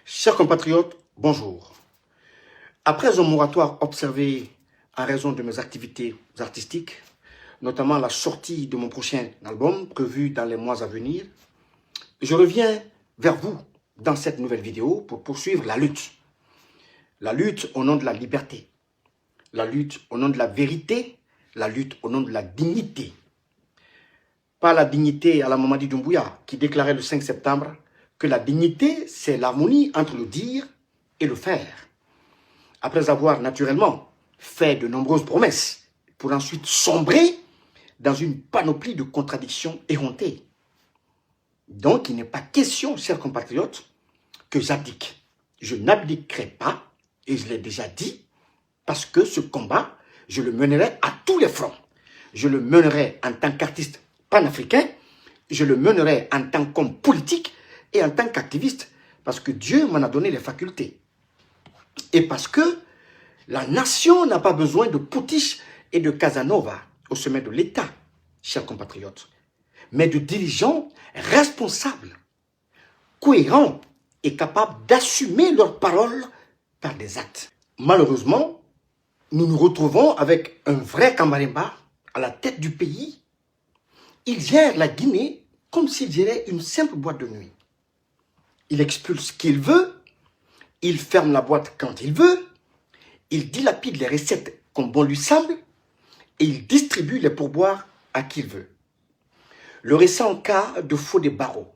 Chers compatriotes, bonjour. Après un moratoire observé en raison de mes activités artistiques, notamment la sortie de mon prochain album prévu dans les mois à venir, je reviens vers vous dans cette nouvelle vidéo pour poursuivre la lutte. La lutte au nom de la liberté, la lutte au nom de la vérité, la lutte au nom de la dignité. Pas la dignité à la Mamadi Doumbouya qui déclarait le 5 septembre que la dignité, c'est l'harmonie entre le dire et le faire. Après avoir naturellement fait de nombreuses promesses pour ensuite sombrer dans une panoplie de contradictions éhontées. Donc, il n'est pas question, chers compatriotes, que j'abdique. Je n'abdiquerai pas, et je l'ai déjà dit, parce que ce combat, je le mènerai à tous les fronts. Je le mènerai en tant qu'artiste panafricain, je le mènerai en tant qu'homme politique et en tant qu'activiste, parce que Dieu m'en a donné les facultés. Et parce que la nation n'a pas besoin de Poutiche et de Casanova au sommet de l'État, chers compatriotes, mais de dirigeants responsables, cohérents et capables d'assumer leurs paroles par des actes. Malheureusement, nous nous retrouvons avec un vrai Kambaremba à la tête du pays. Il gère la Guinée comme s'il gérait une simple boîte de nuit. Il expulse qui il veut, il ferme la boîte quand il veut, il dilapide les recettes comme bon lui semble et il distribue les pourboires à qui il veut. Le récent cas de Fodé Barro,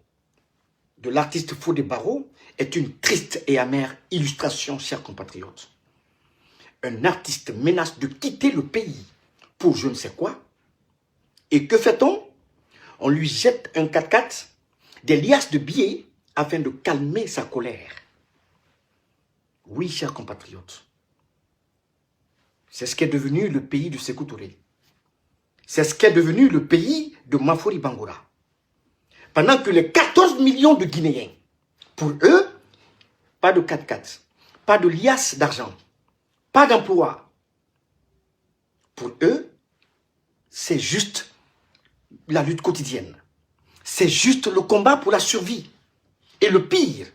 de l'artiste Fodé Barro, est une triste et amère illustration, chers compatriotes. Un artiste menace de quitter le pays pour je ne sais quoi. Et que fait-on? On lui jette un 4x4, des liasses de billets afin de calmer sa colère. Oui, chers compatriotes, c'est ce qu'est devenu le pays de Sékou Touré. C'est ce qu'est devenu le pays de Mafori Bangoura. Pendant que les 14 millions de Guinéens, pour eux, pas de 4x4, pas de liasses d'argent, pas d'emploi. Pour eux, c'est juste la lutte quotidienne. C'est juste le combat pour la survie. Et le pire,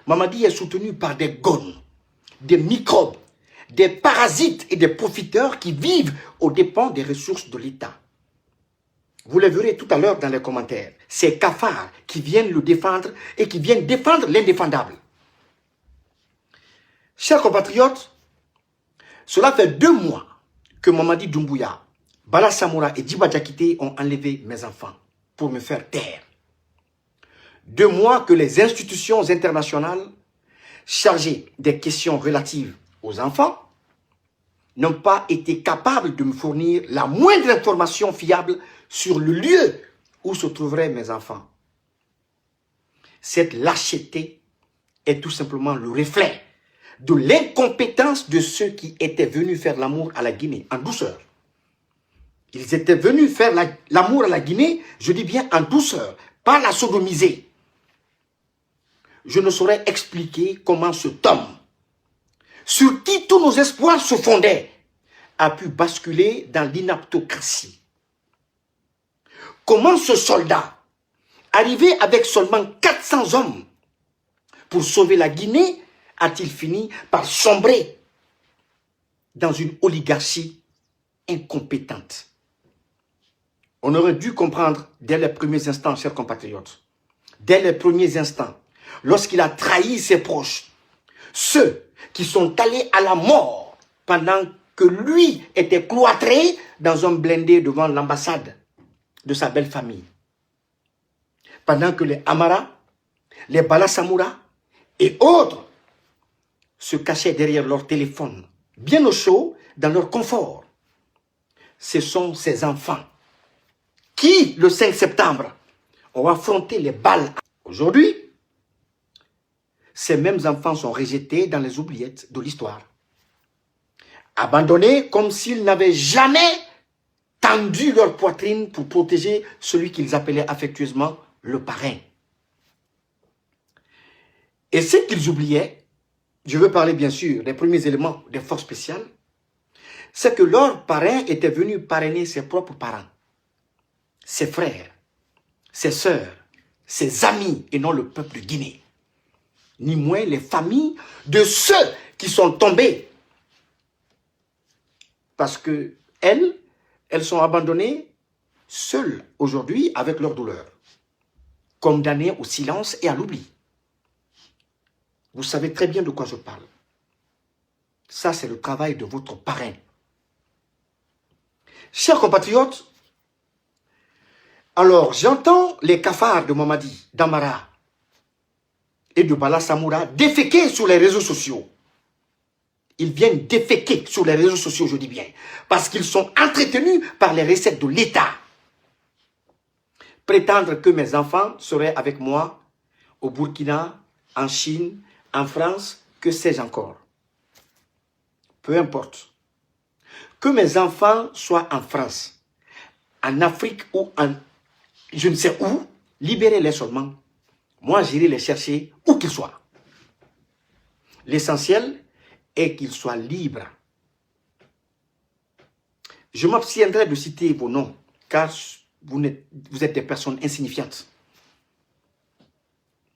Mamadi est soutenu par des gones, des microbes, des parasites et des profiteurs qui vivent aux dépens des ressources de l'État. Vous le verrez tout à l'heure dans les commentaires. Ces cafards qui viennent le défendre et qui viennent défendre l'indéfendable. Chers compatriotes, cela fait 2 mois que Mamadi Doumbouya, Bala Samoura et Djiba Diakité ont enlevé mes enfants pour me faire taire. 2 mois que les institutions internationales chargées des questions relatives aux enfants n'ont pas été capables de me fournir la moindre information fiable sur le lieu où se trouveraient mes enfants. Cette lâcheté est tout simplement le reflet de l'incompétence de ceux qui étaient venus faire l'amour à la Guinée en douceur. Ils étaient venus faire l'amour à la Guinée, je dis bien en douceur, pas la sodomiser. Je ne saurais expliquer comment cet homme, sur qui tous nos espoirs se fondaient, a pu basculer dans l'inaptocratie. Comment ce soldat, arrivé avec seulement 400 hommes pour sauver la Guinée, a-t-il fini par sombrer dans une oligarchie incompétente? On aurait dû comprendre dès les premiers instants, chers compatriotes, dès les premiers instants, lorsqu'il a trahi ses proches, ceux qui sont allés à la mort pendant que lui était cloîtré dans un blindé devant l'ambassade de sa belle famille. Pendant que les Amara, les Bala Samoura et autres se cachaient derrière leur téléphone, bien au chaud, dans leur confort. Ce sont ces enfants qui, le 5 septembre, ont affronté les balles. Aujourd'hui, ces mêmes enfants sont rejetés dans les oubliettes de l'histoire. Abandonnés comme s'ils n'avaient jamais tendu leur poitrine pour protéger celui qu'ils appelaient affectueusement le parrain. Et ce qu'ils oubliaient, je veux parler bien sûr des premiers éléments des forces spéciales, c'est que leur parrain était venu parrainer ses propres parents, ses frères, ses sœurs, ses amis et non le peuple de Guinée. ni moins les familles de ceux qui sont tombés. Parce que elles sont abandonnées seules aujourd'hui avec leur douleur, condamnées au silence et à l'oubli. Vous savez très bien de quoi je parle. Ça, c'est le travail de votre parrain. Chers compatriotes, alors j'entends les cafards de Mamadi, d'Amara et de Bala Samoura déféquer sur les réseaux sociaux. Ils viennent déféquer sur les réseaux sociaux, je dis bien, parce qu'ils sont entretenus par les recettes de l'État. Prétendre que mes enfants seraient avec moi au Burkina, en Chine, en France, que sais-je encore. Peu importe. Que mes enfants soient en France, en Afrique ou en je ne sais où, libérez-les seulement. Moi, j'irai les chercher où qu'ils soient. L'essentiel est qu'ils soient libres. Je m'abstiendrai de citer vos noms, car vous êtes des personnes insignifiantes.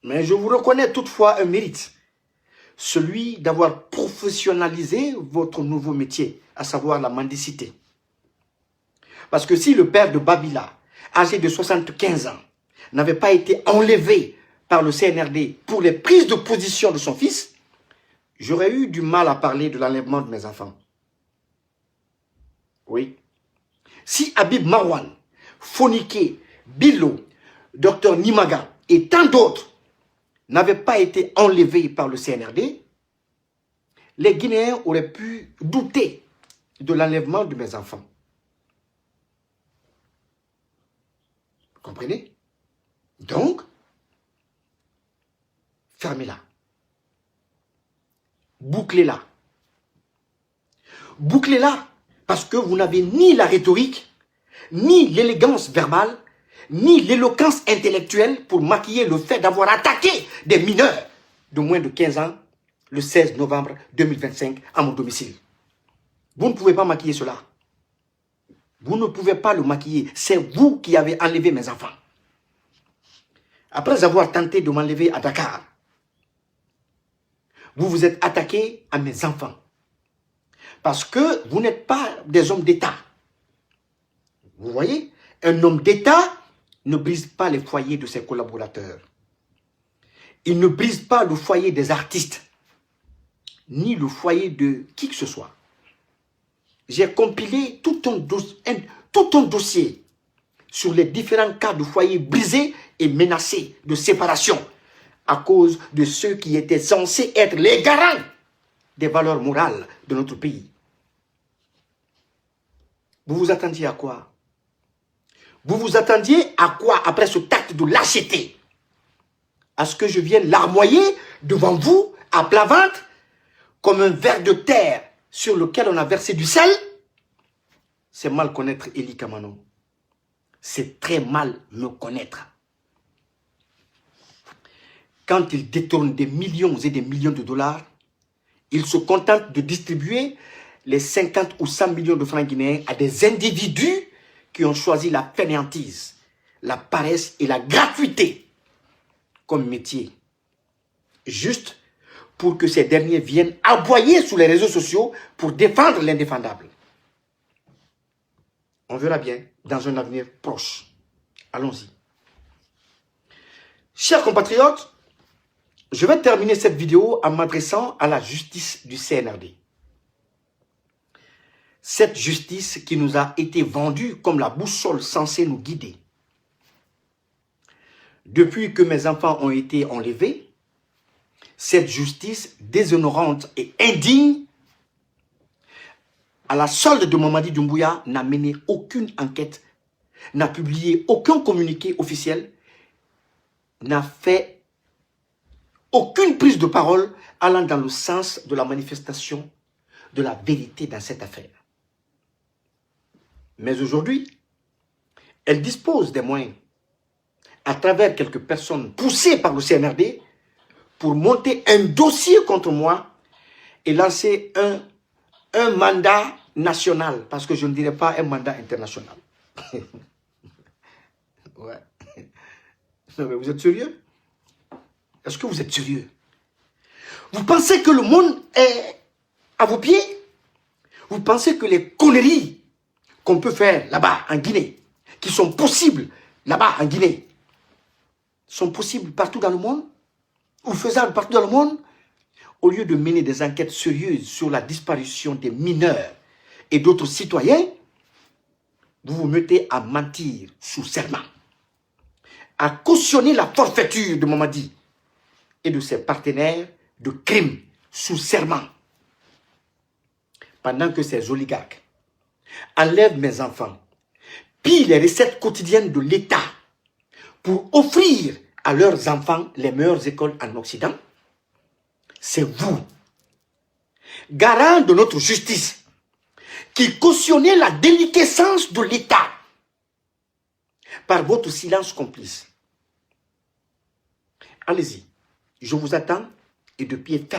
Mais je vous reconnais toutefois un mérite, celui d'avoir professionnalisé votre nouveau métier, à savoir la mendicité. Parce que si le père de Babila, âgé de 75 ans, n'avait pas été enlevé par le CNRD pour les prises de position de son fils, j'aurais eu du mal à parler de l'enlèvement de mes enfants. Oui. Si Habib Marwan, Fonike, Bilo, Dr Nimaga et tant d'autres n'avaient pas été enlevés par le CNRD, les Guinéens auraient pu douter de l'enlèvement de mes enfants. Vous comprenez? Donc, fermez-la. Bouclez-la. Bouclez-la parce que vous n'avez ni la rhétorique, ni l'élégance verbale, ni l'éloquence intellectuelle pour maquiller le fait d'avoir attaqué des mineurs de moins de 15 ans le 16 novembre 2025 à mon domicile. Vous ne pouvez pas maquiller cela. Vous ne pouvez pas le maquiller. C'est vous qui avez enlevé mes enfants. Après avoir tenté de m'enlever à Dakar, vous vous êtes attaqué à mes enfants. Parce que vous n'êtes pas des hommes d'État. Vous voyez, un homme d'État ne brise pas les foyers de ses collaborateurs. Il ne brise pas le foyer des artistes, ni le foyer de qui que ce soit. J'ai compilé tout un dossier sur les différents cas de foyers brisés et menacés de séparation à cause de ceux qui étaient censés être les garants des valeurs morales de notre pays. Vous vous attendiez à quoi? Vous vous attendiez à quoi après ce acte de lâcheté? À ce que je vienne larmoyer devant vous à plat ventre comme un ver de terre sur lequel on a versé du sel? C'est mal connaître Eli Kamano. C'est très mal me connaître. Quand il détourne des millions et des millions de dollars, il se contente de distribuer les 50 ou 100 millions de francs guinéens à des individus qui ont choisi la fainéantise, la paresse et la gratuité comme métier. Juste pour que ces derniers viennent aboyer sur les réseaux sociaux pour défendre l'indéfendable. On verra bien dans un avenir proche. Allons-y. Chers compatriotes, je vais terminer cette vidéo en m'adressant à la justice du CNRD. Cette justice qui nous a été vendue comme la boussole censée nous guider. Depuis que mes enfants ont été enlevés, cette justice déshonorante et indigne, à la solde de Mamadi Doumbouya, n'a mené aucune enquête, n'a publié aucun communiqué officiel, n'a fait aucune prise de parole allant dans le sens de la manifestation de la vérité dans cette affaire. Mais aujourd'hui, elle dispose des moyens, à travers quelques personnes poussées par le CNRD, pour monter un dossier contre moi et lancer un mandat national, parce que je ne dirais pas un mandat international. Ouais. Non, mais vous êtes sérieux? Est-ce que vous êtes sérieux? Vous pensez que le monde est à vos pieds? Vous pensez que les conneries qu'on peut faire là-bas en Guinée, qui sont possibles là-bas en Guinée, sont possibles partout dans le monde, ou faisables partout dans le monde, au lieu de mener des enquêtes sérieuses sur la disparition des mineurs et d'autres citoyens, vous vous mettez à mentir sous serment, à cautionner la forfaiture de Mamadi et de ses partenaires de crime sous serment, pendant que ces oligarques enlèvent mes enfants, pillent les recettes quotidiennes de l'État pour offrir à leurs enfants les meilleures écoles en Occident. C'est vous, garant de notre justice, qui cautionnez la déliquescence de l'État par votre silence complice. Allez-y, je vous attends et de pied ferme.